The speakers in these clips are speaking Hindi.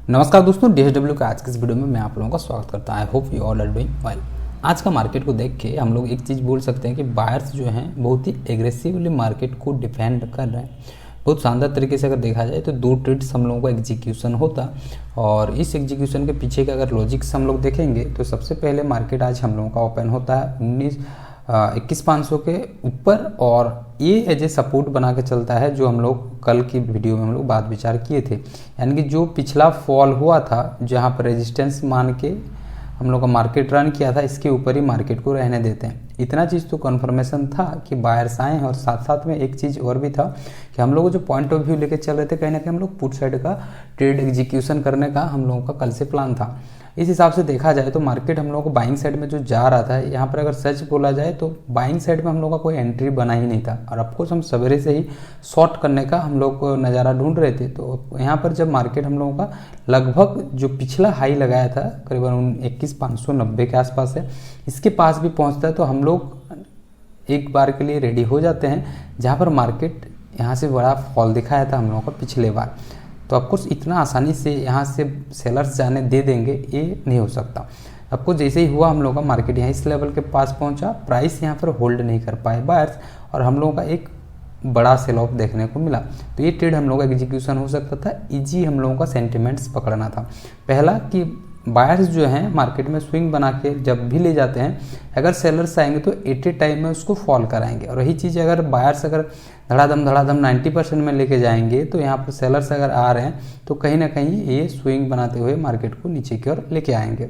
नमस्कार दोस्तों, डीएसडब्ल्यू के आज के इस वीडियो में मैं आप लोगों का स्वागत करता हूं। I hope you all are doing well. आज का मार्केट को देख के हम लोग एक चीज़ बोल सकते हैं कि बायर्स जो हैं बहुत ही एग्रेसिवली मार्केट को डिफेंड कर रहे हैं। बहुत शानदार तरीके से अगर देखा जाए तो दो ट्रेड्स हम लोगों का एग्जीक्यूशन होता, और इस एग्जीक्यूशन के पीछे का अगर लॉजिक्स हम लोग देखेंगे तो सबसे पहले मार्केट आज हम लोगों का ओपन होता है 21,500 के ऊपर, और ये एज ए सपोर्ट बना के चलता है, जो हम लोग कल की वीडियो में हम लोग बात विचार किए थे। यानी कि जो पिछला फॉल हुआ था जहाँ पर रेजिस्टेंस मान के हम लोग का मार्केट रन किया था, इसके ऊपर ही मार्केट को रहने देते हैं। इतना चीज़ तो कन्फर्मेशन था कि बायर्स आए हैं, और साथ साथ में एक चीज़ और भी था कि हम लोग जो पॉइंट ऑफ व्यू लेके चल रहे थे, कहीं ना कहीं हम लोग पुट साइड का ट्रेड एग्जीक्यूशन करने का हम लोगों का कल से प्लान था। इस हिसाब से देखा जाए तो मार्केट हम लोग को बाइंग साइड में जो जा रहा था, यहाँ पर अगर सच बोला जाए तो बाइंग साइड में हम लोग का कोई एंट्री बना ही नहीं था, और ऑफकोर्स हम सवेरे से ही शॉर्ट करने का हम लोग नज़ारा ढूंढ रहे थे। तो यहाँ पर जब मार्केट हम लोगों का लगभग जो पिछला हाई लगाया था करीबन 21,590 के आसपास है, इसके पास भी पहुँचता है, तो हम लोग एक बार के लिए रेडी हो जाते हैं, जहाँ पर मार्केट यहाँ से बड़ा फॉल दिखाया था हम लोगों का पिछले बार। तो ऑफकोर्स इतना आसानी से यहाँ से सेलर्स जाने दे देंगे ये नहीं हो सकता। आपको जैसे ही हुआ हम लोग का मार्केट यहाँ इस लेवल के पास पहुँचा, प्राइस यहाँ पर होल्ड नहीं कर पाए बायर्स, और हम लोगों का एक बड़ा सेल ऑफ देखने को मिला। तो ये ट्रेड हम लोग का एग्जीक्यूशन हो सकता था, इजी हम लोगों का सेंटिमेंट्स पकड़ना था। पहला कि बायर्स जो हैं मार्केट में स्विंग बना के जब भी ले जाते हैं, अगर सेलर्स आएंगे तो एट ए टाइम में उसको फॉल कराएंगे, और यही चीज़ अगर बायर्स अगर धड़ाधम 90% में लेके जाएंगे, तो यहाँ पर सेलर्स अगर आ रहे हैं तो कहीं ना कहीं ये स्विंग बनाते हुए मार्केट को नीचे की ओर लेके आएंगे।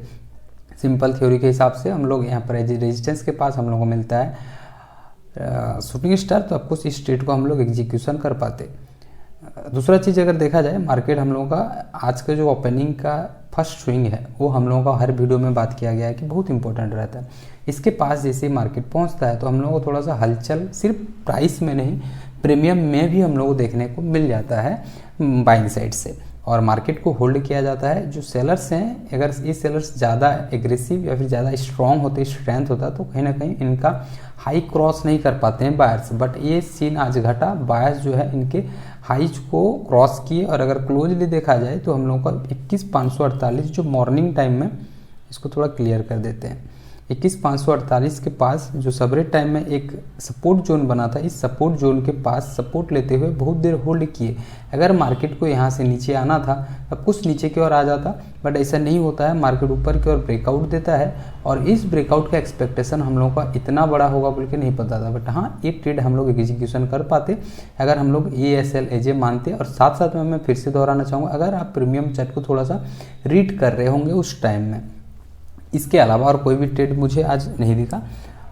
सिंपल थ्योरी के हिसाब से हम लोग यहाँ पर रेजिस्टेंस के पास हम लोग को मिलता है शूटिंग स्टार, तो आपको इस ट्रेड को हम लोग एग्जीक्यूशन कर पाते। दूसरा चीज़ अगर देखा जाए, मार्केट हम लोगों का आज का जो ओपनिंग का फर्स्ट स्विंग है वो हम लोगों का हर वीडियो में बात किया गया है कि बहुत इंपॉर्टेंट रहता है। इसके पास जैसे मार्केट पहुंचता है तो हम लोगों को थोड़ा सा हलचल सिर्फ प्राइस में नहीं, प्रीमियम में भी हम लोगों को देखने को मिल जाता है बाइंग साइड से, और मार्केट को होल्ड किया जाता है। जो सेलर्स हैं, अगर ये सेलर्स ज़्यादा एग्रेसिव या फिर ज़्यादा स्ट्रॉन्ग होते, स्ट्रेंथ होता, तो कहीं ना कहीं इनका हाई क्रॉस नहीं कर पाते हैं बायर्स, बट ये सीन आज घटा। बायर्स जो है इनके हाइज को क्रॉस किए, और अगर क्लोजली देखा जाए तो हम लोगों का 21,548 जो मॉर्निंग टाइम में, इसको थोड़ा क्लियर कर देते हैं, 21,548 के पास जो सबरेट टाइम में एक सपोर्ट जोन बना था, इस सपोर्ट जोन के पास सपोर्ट लेते हुए बहुत देर होल्ड किए। अगर मार्केट को यहाँ से नीचे आना था तब कुछ नीचे की ओर आ जाता, बट ऐसा नहीं होता है, मार्केट ऊपर की ओर ब्रेकआउट देता है, और इस ब्रेकआउट का एक्सपेक्टेशन हम लोगों का इतना बड़ा होगा बोल के नहीं पता था, बट हाँ ये ट्रेड हम लोग एग्जीक्यूशन कर पाते अगर हम लोग ASL एजे मानते। और साथ साथ में मैं फिर से दोहराना चाहूँगा, अगर आप प्रीमियम चार्ट को थोड़ा सा रीड कर रहे होंगे उस टाइम में, इसके अलावा और कोई भी ट्रेड मुझे आज नहीं दिखा।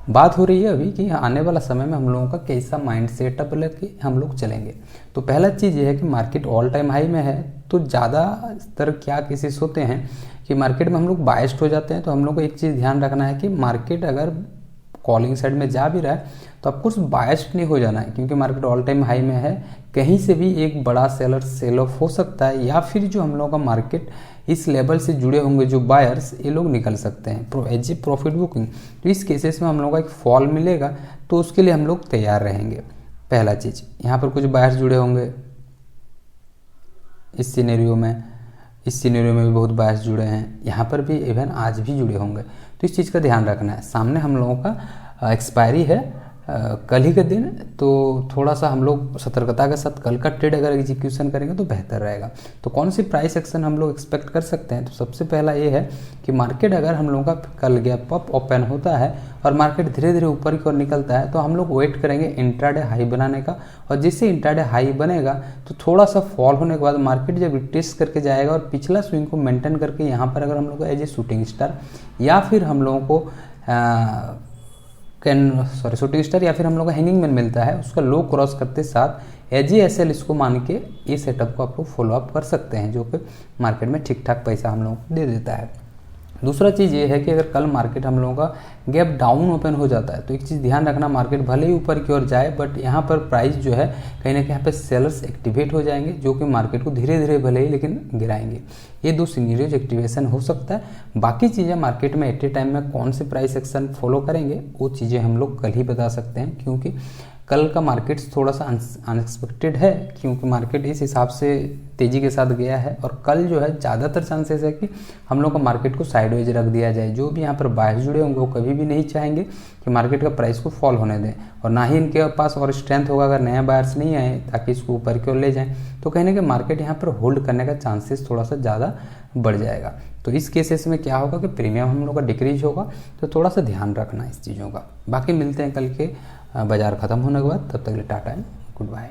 बात हो रही है अभी कि आने वाला समय में हम लोगों का कैसा माइंड सेटअप लेके हम लोग चलेंगे। तो पहला चीज़ ये है कि मार्केट ऑल टाइम हाई में है, तो ज़्यादातर क्या केसेस होते हैं कि मार्केट में हम लोग बायस्ड हो जाते हैं। तो हम लोग को एक चीज़ ध्यान रखना है कि मार्केट अगर कॉलिंग साइड में जा भी रहा है तो आपको बायस्ड नहीं हो जाना है, क्योंकि मार्केट ऑल टाइम हाई में है, कहीं से भी एक बड़ा सेलर सेल ऑफ हो सकता है, या फिर जो हम लोगों का मार्केट इस लेवल से जुड़े होंगे जो बायर्स, ये लोग निकल सकते हैं एज ए प्रॉफिट बुकिंग। तो इस केसेस में हम लोगों का एक फॉल मिलेगा, तो उसके लिए हम लोग तैयार रहेंगे। पहला चीज़, यहाँ पर कुछ बायर्स जुड़े होंगे इस सिनेरियो में भी बहुत बायर्स जुड़े हैं, यहाँ पर भी इवन आज भी जुड़े होंगे। तो इस चीज़ का ध्यान रखना है। सामने हम लोगों का एक्सपायरी है कल ही के दिन, तो थोड़ा सा हम लोग सतर्कता के साथ कल का ट्रेड अगर एग्जीक्यूशन करेंगे तो बेहतर रहेगा। तो कौन सी प्राइस एक्शन हम लोग एक्सपेक्ट कर सकते हैं? तो सबसे पहला ये है कि मार्केट अगर हम लोगों का कल गैप अप ओपन होता है और मार्केट धीरे धीरे ऊपर की ओर निकलता है, तो हम लोग वेट करेंगे इंट्राडे हाई बनाने का, और जैसे इंट्राडे हाई बनेगा तो थोड़ा सा फॉल होने के बाद मार्केट जब टेस्ट करके जाएगा और पिछला स्विंग को मेंटेन करके यहाँ पर अगर हम लोग एज ए शूटिंग स्टार, या फिर हम लोगों को शूटिंग स्टार या फिर हम लोग को हैंगिंग मैन मिलता है, उसका लो क्रॉस करते साथ ASL इसको मान के ये सेटअप को आप लोग फॉलो अप कर सकते हैं, जो कि मार्केट में ठीक ठाक पैसा हम लोगों को दे देता है। दूसरा चीज़ ये है कि अगर कल मार्केट हम लोगों का गैप डाउन ओपन हो जाता है, तो एक चीज़ ध्यान रखना, मार्केट भले ही ऊपर की ओर जाए, बट यहाँ पर प्राइस जो है कहीं ना कहीं यहाँ पे सेलर्स एक्टिवेट हो जाएंगे, जो कि मार्केट को धीरे धीरे भले ही लेकिन गिराएंगे। ये दो सिनेरियोज एक्टिवेशन हो सकता है। बाकी चीज़ें मार्केट में एट ए टाइम में कौन से प्राइस एक्शन फॉलो करेंगे वो चीज़ें हम लोग कल ही बता सकते हैं, क्योंकि कल का मार्केट थोड़ा सा अनएक्सपेक्टेड है, क्योंकि मार्केट इस हिसाब से तेज़ी के साथ गया है। और कल जो है ज़्यादातर चांसेस है कि हम लोग का मार्केट को साइडवेज रख दिया जाए। जो भी यहाँ पर बायर्स जुड़े होंगे वो कभी भी नहीं चाहेंगे कि मार्केट का प्राइस को फॉल होने दें, और ना ही इनके पास और स्ट्रेंथ होगा अगर नया बायर्स नहीं आए ताकि इसको ऊपर की ओर ले जाएं, तो कहीं ना कहीं मार्केट यहाँ पर होल्ड करने का चांसेस थोड़ा सा ज़्यादा बढ़ जाएगा। तो इस केसेस में क्या होगा कि प्रीमियम हम लोग का डिक्रीज होगा, तो थोड़ा सा ध्यान रखना इस चीज़ों का। बाकी मिलते हैं कल के बाजार ख़त्म होने के बाद, तब तक के लिए टाटा एंड गुड बाय।